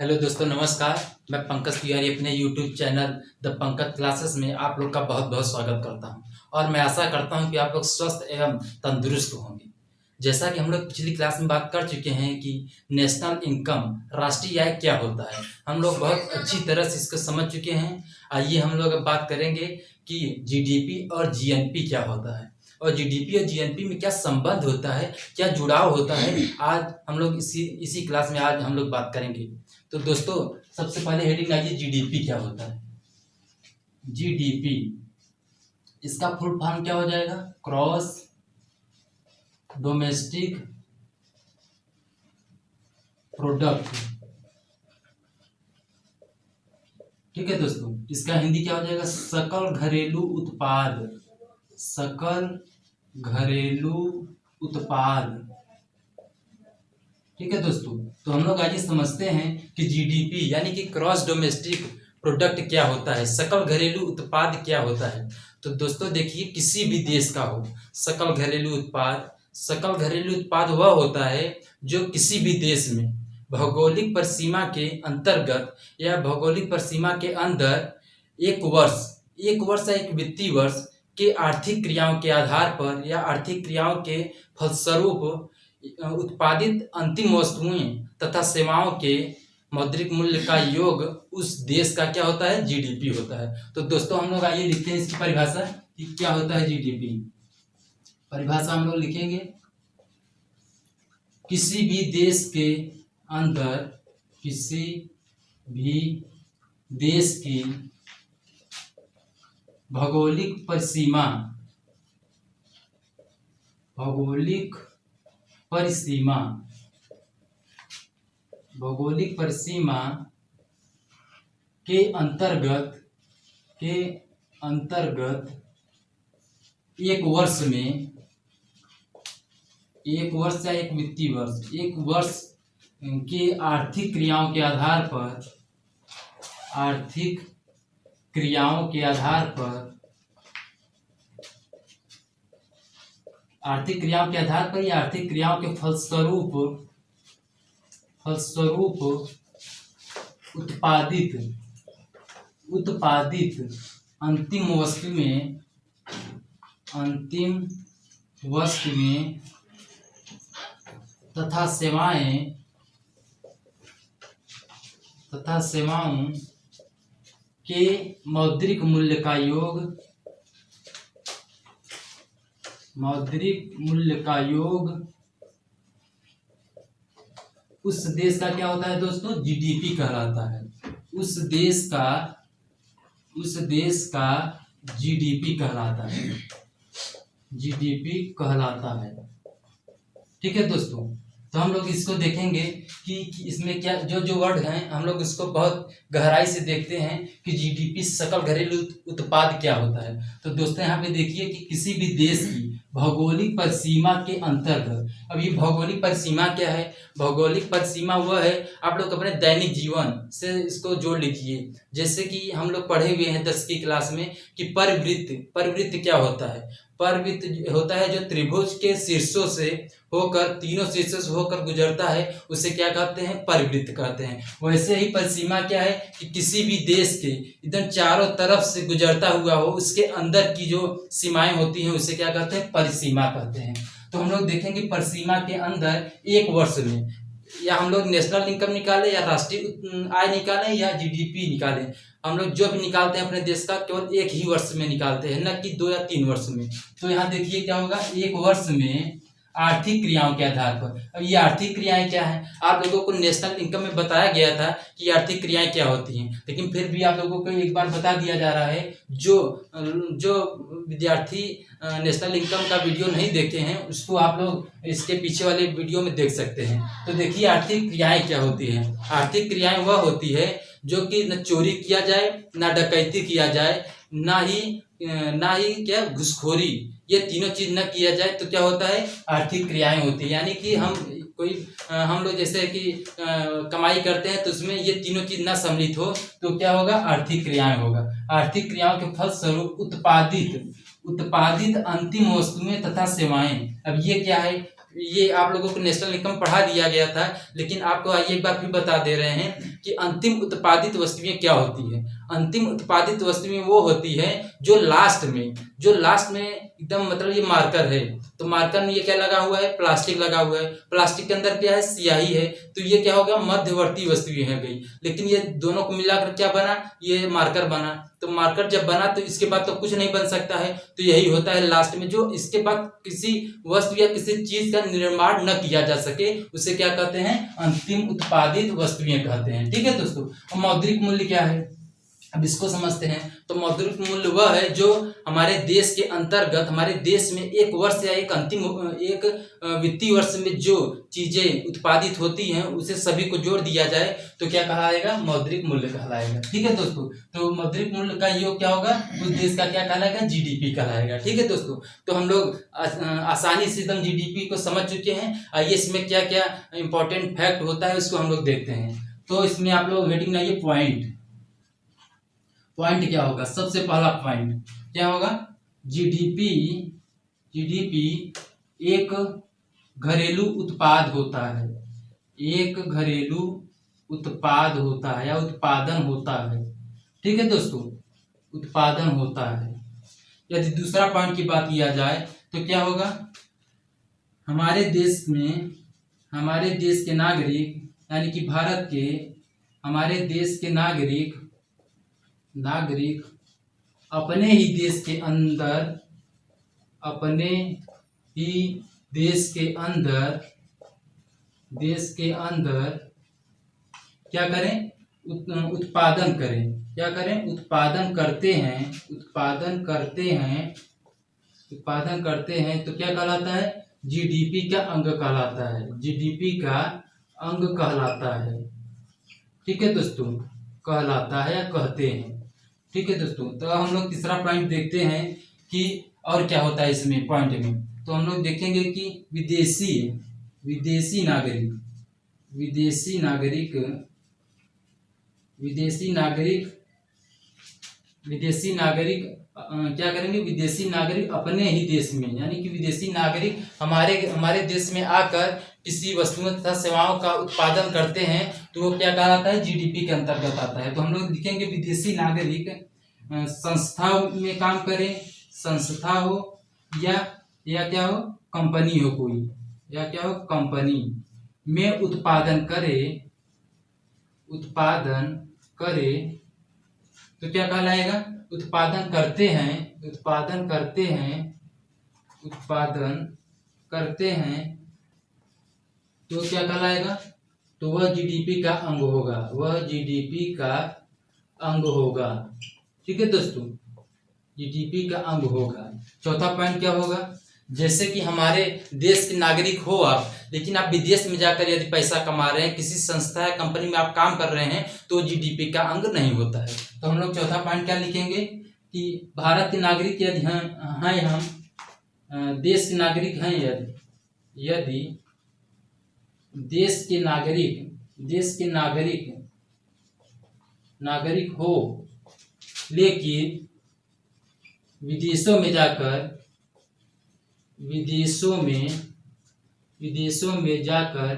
Hello दोस्तों, नमस्कार। मैं पंकज तिवारी अपने YouTube channel the Pankaj classes में आप लोग का बहुत बहुत स्वागत करता हूं और मैं आशा करता हूं कि आप लोग स्वस्थ एवं तंदुरुस्त होंगे। जैसा कि हम लोग पिछली क्लास में बात कर चुके हैं कि नेशनल इनकम, राष्ट्रीय आय क्या होता है, हम लोग बहुत अच्छी तरह से इसको समझ चुके हैं। आइए हम लोग अब बात करेंगे कि जीडीपी और जीएनपी क्या होता है और जीडीपी और जीएनपी में क्या संबंध होता है, क्या जुड़ाव होता है। आज हम लोग इसी क्लास में आज हम लोग बात करेंगे। तो दोस्तों, सबसे पहले हेडिंग आइए, जीडीपी क्या होता है। जीडीपी, इसका फुल फॉर्म क्या हो जाएगा? Cross domestic product. ठीक है दोस्तों, इसका हिंदी क्या हो जाएगा? सकल घरेलू उत्पाद। सकल घरेलू उत्पाद। ठीक है दोस्तों, तो हम लोग आज समझते हैं कि जीडीपी यानी कि क्रॉस डोमेस्टिक प्रोडक्ट क्या होता है, सकल घरेलू उत्पाद क्या होता है। तो दोस्तों देखिए, किसी भी देश का हो सकल घरेलू उत्पाद, सकल घरेलू उत्पाद वह होता है जो किसी भी देश में भौगोलिक परिसीमा के अंतर्गत या भौगोलिक परिसीमा के अंदर एक वर्ष या एक वित्तीय वर्ष के आर्थिक क्रियाओं के आधार पर या आर्थिक क्रियाओं के फलस्वरूप उत्पादित अंतिम वस्तुएं तथा सेवाओं के मौद्रिक मूल्य का योग उस देश का क्या होता है? जीडीपी होता है। तो दोस्तों हम लोग आइए लिखते हैं इसकी परिभाषा कि क्या होता है जीडीपी। परिभाषा हम लोग लिखेंगे, किसी भी देश के अंदर, किसी भी देश की भौगोलिक परिसीमा, भौगोलिक परिसीमा के अंतर्गत एक वर्ष या एक वित्तीय वर्ष, एक वर्ष के आर्थिक क्रियाओं के आधार पर या आर्थिक क्रियाओं के फलस्वरूप उत्पादित अंतिम वस्तुएं तथा सेवाओं के मौद्रिक मूल्य का योग उस देश का क्या होता है दोस्तों? जीडीपी कहलाता है। उस देश का जीडीपी कहलाता है। ठीक है दोस्तों, तो हम लोग इसको देखेंगे कि इसमें क्या जो वर्ड हैं हम लोग इसको बहुत गहराई से देखते हैं कि जीडीपी सकल घरेलू उत्पाद क्या होता है। तो दोस्तों यहाँ पे देखिए कि किसी भी देश की भौगोलिक परिसीमा के अंतर्गत, अब ये भौगोलिक परिसीमा क्या है? भौगोलिक परिसीमा वह है, आप लोग अपने दैनिक जीवन से इसको जोड़ लीजिए। जैसे कि हम लोग पढ़े हुए हैं 10वीं क्लास में कि परिवृत्त क्या होता है? परिवृत्त होता है जो त्रिभुज के शीर्षों से होकर, तीनों शीर्षों से होकर गुजरता है, उसे क्या कहते हैं? परिवृत्त कहते हैं। वैसे ही परिसीमा क्या है कि किसी भी देश के इधर चारों तरफ से गुजरता हुआ हो, उसके अंदर की जो सीमाएं होती हैं उसे क्या कहते हैं? परिसीमा कहते हैं। तो हम लोग देखेंगे परिसीमा के अंदर एक वर्ष में, या हम लोग नेशनल इनकम निकालें या राष्ट्रीय आय निकालें या जीडीपी निकालें, हम लोग जो भी निकालते हैं अपने देश का केवल एक ही वर्ष में निकालते हैं, न कि 2 या 3 वर्ष में। तो यहाँ देखिए क्या होगा, एक वर्ष में आर्थिक क्रियाओं के आधार पर। अब ये आर्थिक क्रियाएं क्या हैं? आप लोगों को नेशनल इनकम में बताया गया था कि आर्थिक क्रियाएं क्या होती हैं, लेकिन फिर भी आप लोगों को एक बार बता दिया जा रहा है। जो विद्यार्थी नेशनल इनकम का वीडियो नहीं देखे हैं उसको आप लोग इसके पीछे वाले वीडियो में देख सकते हैं। तो देखिए आर्थिक क्रियाएं क्या होती हैं। आर्थिक क्रियाएं वह होती है जो कि न चोरी किया जाए, ना डकैती किया जाए, ना ही क्या घुसखोरी, ये तीनों चीज न किया जाए तो क्या होता है? आर्थिक क्रियाएं होती है। यानी कि हम लोग जैसे कि कमाई करते हैं तो उसमें ये तीनों चीज न सम्मिलित हो तो क्या होगा? आर्थिक क्रियाएं होगा। आर्थिक क्रियाओं के फलस्वरूप उत्पादित अंतिम वस्तुएं तथा सेवाएं। अब ये क्या है? ये आप लोगों को नेशनल इनकम पढ़ा दिया गया था, लेकिन आपको आइए एक बार फिर बता दे रहे हैं कि अंतिम उत्पादित वस्तुएं क्या होती है। अंतिम उत्पादित वस्तुएं वो होती है जो लास्ट में एकदम मतलब ये मार्कर है, तो मार्कर में ये क्या लगा हुआ है, प्लास्टिक लगा हुआ है, प्लास्टिक के अंदर क्या है, स्याही है, तो ये क्या हो गया, मध्यवर्ती वस्तुएं है गई। लेकिन ये दोनों को मिलाकर क्या बना, ये मार्कर बना। तो मार्कर जब बना तो इसके बाद तो कुछ नहीं बन सकता है, तो यही होता है लास्ट में, जो इसके बाद किसी वस्तु या किसी चीज का निर्माण न किया जा सके उसे क्या कहते हैं, अंतिम उत्पादित वस्तुएं कहते हैं। ठीक है दोस्तों, मौद्रिक मूल्य क्या है, अब इसको समझते हैं। तो मौद्रिक मूल्य वह है जो हमारे देश के अंतर्गत, हमारे देश में एक वर्ष या एक वित्तीय वर्ष में जो चीजें उत्पादित होती हैं उसे सभी को जोड़ दिया जाए तो क्या कहलाएगा, मौद्रिक मूल्य कहलाएगा। ठीक है दोस्तों, तो मौद्रिक मूल्य का योग क्या होगा, उस देश का क्या कहलाएगा, जीडीपी कहलाएगा। ठीक है दोस्तों, तो हम लोग आसानी से एकदम जीडीपी को समझ चुके हैं। आइए इसमें क्या क्या इंपॉर्टेंट फैक्ट होता है उसको हम लोग देखते हैं। तो इसमें आप लोग हेडिंग लाइए पॉइंट क्या होगा, सबसे पहला पॉइंट क्या होगा, जीडीपी एक घरेलू उत्पाद होता है, एक घरेलू उत्पाद होता है या उत्पादन होता है। ठीक है दोस्तों, उत्पादन होता है। यदि दूसरा पॉइंट की बात किया जाए तो क्या होगा, हमारे देश के नागरिक यानी कि भारत के, हमारे देश के नागरिक अपने ही देश के अंदर क्या करें, उत्पादन करें, क्या करें, उत्पादन करते हैं तो क्या कहलाता है, जीडीपी का अंग कहलाता है, जीडीपी का अंग कहलाता है। ठीक है दोस्तों, कहलाता है या कहते हैं। ठीक है दोस्तों, तो हम लोग तीसरा पॉइंट देखते हैं कि और क्या होता है इसमें पॉइंट में। तो हम लोग देखेंगे कि विदेशी नागरिक क्या करेंगे, विदेशी नागरिक अपने ही देश में, यानी कि विदेशी नागरिक हमारे देश में आकर किसी वस्तुओं तथा सेवाओं का उत्पादन करते हैं तो वो क्या कहलाता है, जीडीपी के अंतर्गत आता है। तो हम लोग लिखेंगे विदेशी नागरिक संस्था में काम करे, संस्था हो या क्या हो, कंपनी हो कोई, या क्या हो, कंपनी में उत्पादन करे तो क्या कहलाएगा, उत्पादन करते हैं तो क्या कहलाएगा, तो वह जीडीपी का अंग होगा, ठीक है दोस्तों, जीडीपी का अंग होगा। चौथा पॉइंट क्या होगा, जैसे कि हमारे देश के नागरिक हो आप, लेकिन आप विदेश में जाकर यदि पैसा कमा रहे हैं, किसी संस्था या कंपनी में आप काम कर रहे हैं तो जीडीपी का अंग नहीं होता है। तो हम लोग चौथा पॉइंट क्या लिखेंगे कि भारत के नागरिक यदि हम देश के नागरिक हैं, यदि देश के नागरिक हो, लेकिन विदेशों में जाकर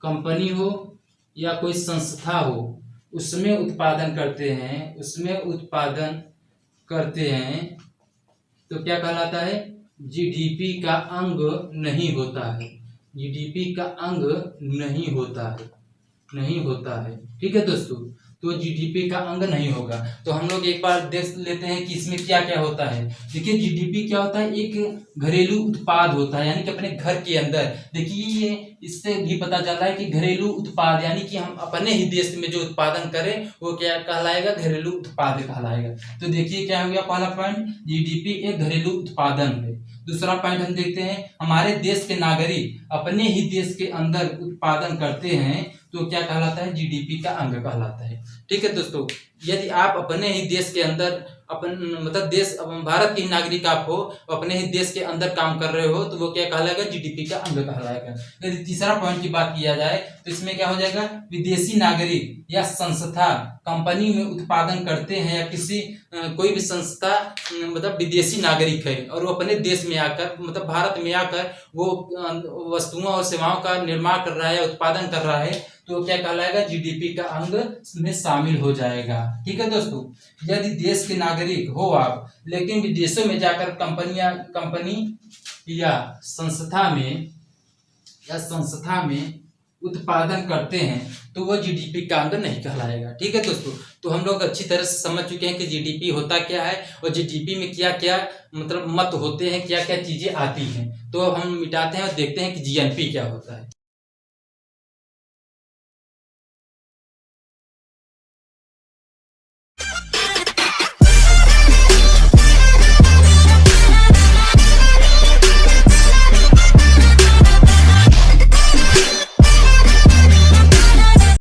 कंपनी हो या कोई संस्था हो उसमें उत्पादन करते हैं तो क्या कहलाता है, जीडीपी का अंग नहीं होता है, जीडीपी का अंग नहीं होता है। ठीक है दोस्तों, तो जीडीपी का अंग नहीं होगा। तो हम लोग एक बार देख लेते हैं कि इसमें क्या क्या होता है। देखिए जीडीपी क्या होता है, एक घरेलू उत्पाद होता है, यानी कि अपने घर के अंदर। देखिए ये इससे भी पता चल रहा है कि घरेलू उत्पाद यानी कि हम अपने ही देश में जो उत्पादन करें वो क्या कहलाएगा, घरेलू उत्पाद कहलाएगा। तो देखिए क्या हो गया पहला पॉइंट, जीडीपी एक घरेलू उत्पादन है। दूसरा पॉइंट हम देखते हैं, हमारे देश के नागरिक अपने ही देश के अंदर उत्पादन करते हैं तो क्या कहलाता है, जीडीपी का अंग कहलाता है। ठीक है दोस्तों, यदि आप अपने ही देश के अंदर मतलब भारत के नागरिक आप हो, अपने ही देश के अंदर काम कर रहे हो, तो वो क्या कहलाएगा, जीडीपी का अंग कहलाएगा। यदि तीसरा पॉइंट की बात किया जाए तो इसमें क्या हो जाएगा, विदेशी नागरिक या संस्था कंपनी में उत्पादन करते हैं या किसी कोई भी संस्था मतलब विदेशी नागरिक है और वो अपने देश में आकर मतलब भारत में आकर वो वस्तुओं और सेवाओं का निर्माण कर रहा है या उत्पादन कर रहा है, तो क्या कहलाएगा, जीडीपी का अंग में शामिल हो जाएगा। ठीक है दोस्तों, यदि देश के नागरिक हो आप लेकिन विदेशों में जाकर कंपनी या संस्था में उत्पादन करते हैं तो वो जीडीपी का अंग नहीं कहलाएगा। ठीक है दोस्तों, तो हम लोग अच्छी तरह से समझ चुके हैं कि जीडीपी होता क्या है और जीडीपी में क्या क्या मतलब मत होते हैं, क्या क्या चीजें आती हैं। तो हम मिटाते हैं और देखते हैं कि जीएनपी क्या होता है।